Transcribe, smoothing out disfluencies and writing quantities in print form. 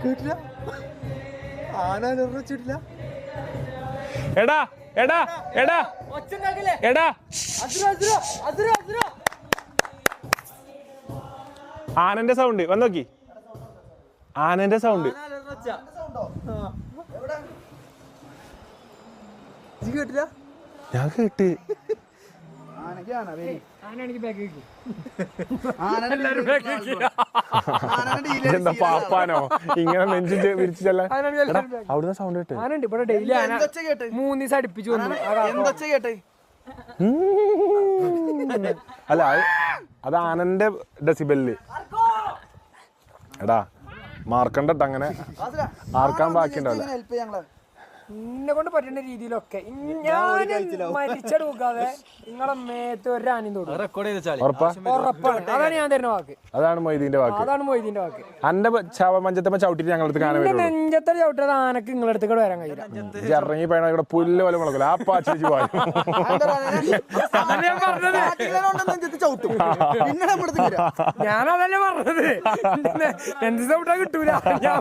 കേട്ടില്ല ആന വെച്ചിട്ടില്ല എടാ എടാ എടാ എടാ ആനന്റെ സൗണ്ട് വന്ന് നോക്കി ആനന്റെ സൗണ്ട് കേട്ടില്ല ഞാൻ കേട്ട് എന്താ പാപ്പാനോ ഇങ്ങനെ നെഞ്ചിട്ട് വിരിച്ചു ചെല്ലാൻ അവിടുന്ന് സൗണ്ട് കേട്ട് ഇവിടെ ഡെയിലി 3 ദിവസം അടുപ്പിച്ചു അല്ല അത് ആനന്റെ ഡെസിബെല്ല് എടാ മാർക്കണ്ട അങ്ങനെ ആർക്കാൻ ബാക്കിയുണ്ടാവില്ല എന്നെ കൊണ്ട് പറ്റുന്ന രീതിയിലൊക്കെ ഞാൻ മരിച്ചെടുക്കാതെ നിങ്ങളെ മേത്ത് ഒരു ആനയും തൊടും. ഉറപ്പാണ്. അതാണ് ഞാൻ തരുന്ന വാക്ക്. അതാണ് മൊയ്തീന്റെ വാക്ക്. അന്റെ മഞ്ചത്തമ്മ ചവിട്ടിട്ട് ഞങ്ങളടുത്ത് കാണാൻ വരും. നെഞ്ചത്തെ ചവിട്ടത് ആനക്ക് നിങ്ങളുടെ അടുത്ത് വരാൻ കഴിയില്ല. ഇറങ്ങി പോയാൽ ഇവിടെ പുല്ല് പോലെ മുളക്കില്ല ആ പാച്ചു പോയി ഞാനതല്ലേ പറഞ്ഞത്. എന്ത് ചവിട്ടാ കിട്ടൂല. ഞാൻ